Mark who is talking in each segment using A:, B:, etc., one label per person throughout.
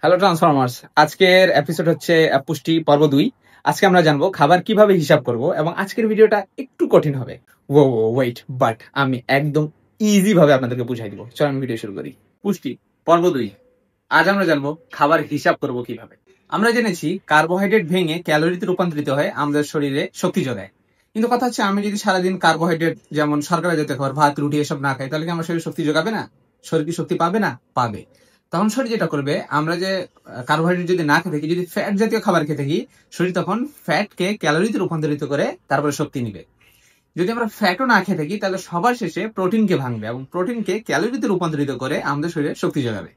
A: Hello Transformers, আজকের episode হচ্ছে পুষ্টি পর্ব 2। আজকে আমরা জানবো খাবার কিভাবে হিসাব করব এবং আজকের ভিডিওটা একটু কঠিন হবে। ওয়েট, বাট আমি একদম ইজি ভাবে আপনাদেরকে বুঝাই দিব। চলো আমি ভিডিও শুরু করি। পুষ্টি পর্ব 2, আজ আমরা জানবো খাবার হিসাব করব কিভাবে। আমরা জেনেছি কার্বোহাইড্রেট ভেঙে ক্যালোরিতে রূপান্তরিত হয় আমাদের শরীরে শক্তি যোগায়। কিন্তু কথা হচ্ছে, আমি যদি সারাদিন কার্বোহাইড্রেট যেমন সরকারি জাতীয় খাবার, ভাত রুটি এসব না খাই, তাহলে কি আমার শরীর শক্তি যোগাবে না? শরীর কি শক্তি পাবে না? পাবে। তখন শরীর যেটা করবে, আমরা যে কার্বোহাইড্রেট যদি না খেয়ে থাকি, যদি ফ্যাট জাতীয় খাবার খেয়ে থাকি, শরীর তখন ফ্যাটকে ক্যালোরিতে রূপান্তরিত করে তারপরে শক্তি নিবে। যদি আমরা ফ্যাটও না খেয়ে থাকি, তাহলে সবার শেষে প্রোটিনকে ভাঙবে এবং প্রোটিনকে ক্যালোরিতে রূপান্তরিত করে আমাদের শরীরে শক্তি যোগাবে।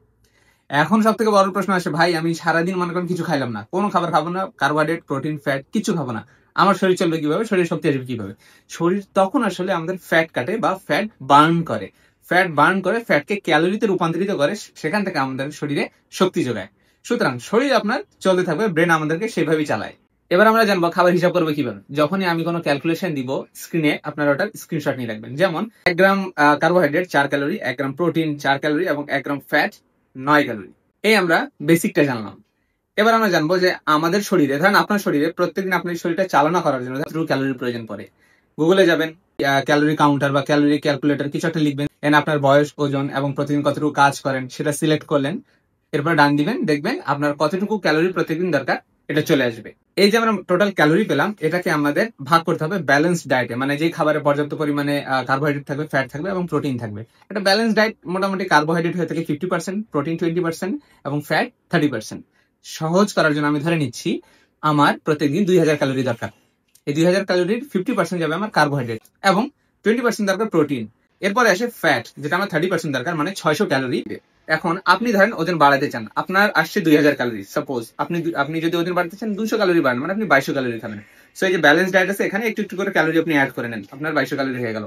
A: এখন সব থেকে বড় প্রশ্ন আসে, ভাই আমি সারাদিন মনে করেন কিছু খাইলাম না, কোনো খাবার খাবো না, কার্বোহাইড্রেট প্রোটিন ফ্যাট কিছু খাবো না, আমার শরীর চলবে কিভাবে, শরীর শক্তি আসবে কিভাবে? শরীর তখন আসলে আমাদের ফ্যাট কাটে বা ফ্যাট বার্ন করে। ফ্যাট বার্ন করে ফ্যাটকে ক্যালোরিতে রূপান্তরিত করে, সেখান থেকে আমাদের শরীরে শক্তি যোগায়। সুতরাং শরীর আপনার চলতে থাকবে, ব্রেন আমাদেরকে সেভাবেই চালায়। এবার আমরা জানবো খাবার হিসাব করবো কিভাবে। যখনই আমি কোনো ক্যালকুলেশন দিব, স্ক্রিনে আপনারা ওটার স্ক্রিনশট নিয়ে রাখবেন। যেমন 1 গ্রাম carbohydrate 4 calorie, 1 gram protein 4 calorie এবং 1 গ্রাম ফ্যাট 9 ক্যালোরি। এই আমরা বেসিকটা জানলাম। এবার আমরা জানবো যে আমাদের শরীরে, ধরেন আপনার শরীরে প্রত্যেকদিন আপনার শরীরটা চালনা করার জন্য কতটুকু ক্যালোরির প্রয়োজন পড়ে। গুগলে যাবেন, ক্যালোরি কাউন্টার বা ক্যালোরি ক্যালকুলেটর কিছু একটা লিখবেন, এন আপনার বয়স, ওজন এবং প্রতিদিন কতটুকু কাজ করেন সেটা সিলেক্ট করলেন। এরপর ডান দিবেন, দেখবেন আপনার কতটুকু ক্যালোরি প্রতিদিন দরকার, এটা চলে আসবে। এই যে আমরা টোটাল ক্যালোরি পেলাম, এটাকে আমাদের ভাগ করতে হবে ব্যালেন্স ডায়েটে, মানে যে খাবারে পর্যাপ্ত পরিমাণে কার্বোহাইড্রেট থাকবে, ফ্যাট থাকবে এবং প্রোটিন থাকবে। এটা ব্যালেন্স ডায়েট মোটামুটি কার্বোহাইড্রেট হয়ে থাকে 50%, প্রোটিন 20% এবং ফ্যাট 30%। সহজ করার জন্য আমি ধরে নিচ্ছি আমার প্রত্যেকদিন 2000 ক্যালোরি দরকার। এই 2000 ক্যালোরির 50% যাবে আমার কার্বোহাইড্রেট এবং 20% দরকার প্রোটিন। এরপরে আসে ফ্যাট, যেটা আমার 30% দরকার, মানে 600 ক্যালোরি। এখন আপনি ধরেন ওজন বাড়াতে চান, আপনার আসছে 2000 ক্যালোরি। সাপোজ আপনি যদি ওজন বাড়াতে চান 200 ক্যালোরি বাড়ান, মানে আপনি 2200 ক্যালোরি খাবেন। সো এই যে ব্যালেন্স ডায়েট আছে, এখানে একটু একটু করে ক্যালোরি আপনি অ্যাড করে নেন, আপনার 2200 ক্যালোরি হয়ে গেল।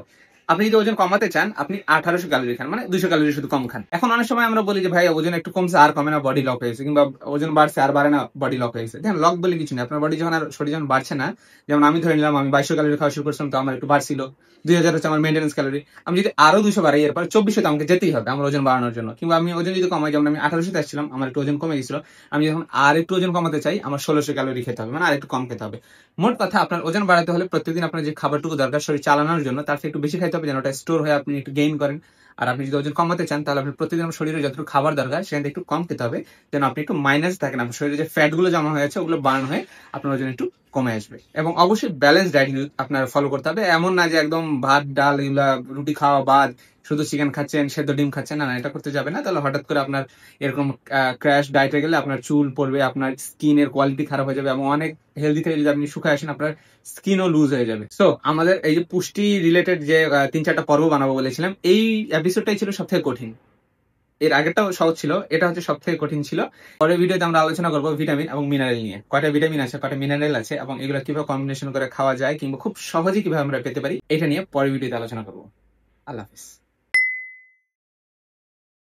A: আপনি যদি ওজন কমাতে চান, আপনি 1800 ক্যালোরি খান, মানে 200 ক্যালোরি শুধু কম খান। এখন অনেক সময় আমরা বলি যে ভাই ওজন একটু কমছে আর কমে না, বডি লক হয়েছে, কিংবা ওজন বাড়ছে আর বাড়ে না, বডি লক হয়েছে। দেখেন, লক বলে কিছু নেই। আপনার বডি যখন আর শরীর যখন বাড়ছে না, যেমন আমি ধরে নিলাম আমি 2200 ক্যালোরি খাওয়া শুরু করছিলাম, তো আমার একটু বাড়ছিল, 2000 হচ্ছে আমার মেইনটেন্স ক্যালোরি। আমি যদি আরো 200 বাড়াই, এরপর 2400 তে আমাকে যেতেই হবে আমার ওজন বাড়ানোর জন্য। কিংবা আমি ওজন যদি কমাই, যেমন আমি 1800 তে আসছিলাম, আমার একটু ওজন কমে গেছিল, আমি যখন আর একটু ওজন কমাতে চাই, আমার 1600 ক্যালোরি খেতে হবে, মানে আর একটু কম খেতে হবে। মোট কথা, আপনার ওজন বাড়াতে হলে প্রত্যেকদিন আপনার যে খাবারটুকু দরকার শরীর চালানোর জন্য, তার থেকে একটু বেশি খাইতে হবে, যেন ওটা স্টোর হয়ে আপনি একটু গেইন করেন। আর আপনি যদি ওজন কমাতে চান, তাহলে আপনি প্রতিদিন আপনার শরীরে যতটুকু খাবার দরকার সেখান থেকে একটু কম খেতে হবে, যেন আপনি একটু মাইনাস থাকেন, আপনার শরীরে যে ফ্যাট গুলো জমা হয়েছে ওগুলো বার্ন হয়ে আপনার ওজন একটু কমে আসবে। এবং অবশ্যই ব্যালেন্স ডায়েট আপনার ফলো করতে হবে। এমন না যে একদম ভাত ডাল এগুলা রুটি খাওয়া বাদ শুধু চিকেন খাচ্ছেন, সেদ্ধ ডিম খাচ্ছেন, না, এটা করতে যাবে না। তাহলে হঠাৎ করে আপনার এরকম ক্র্যাশ ডায়েটে গেলে আপনার চুল পড়বে, আপনার স্কিনের কোয়ালিটি খারাপ হয়ে যাবে এবং অনেক হেলদি থেকে যদি আপনি শুকায় আসেন, আপনার স্কিনও লুজ হয়ে যাবে। সো আমাদের এই যে পুষ্টি রিলেটেড যে 3-4টা পর্ব বানাবো বলেছিলাম, এই এপিসোডটাই ছিল সব থেকে কঠিন। এর আগেরটাও সহজ ছিল, এটা হচ্ছে সব থেকে কঠিন ছিল। পরের ভিডিওতে আমরা আলোচনা করবো ভিটামিন এবং মিনারেল নিয়ে, কয়টা ভিটামিন আছে, কয়টা মিনারেল আছে এবং এগুলো কিভাবে কম্বিনেশন করে খাওয়া যায়, কিংবা খুব সহজে কিভাবে আমরা পেতে পারি, এটা নিয়ে পরের ভিডিওতে আলোচনা করবো। আল্লাহ হাফিজ।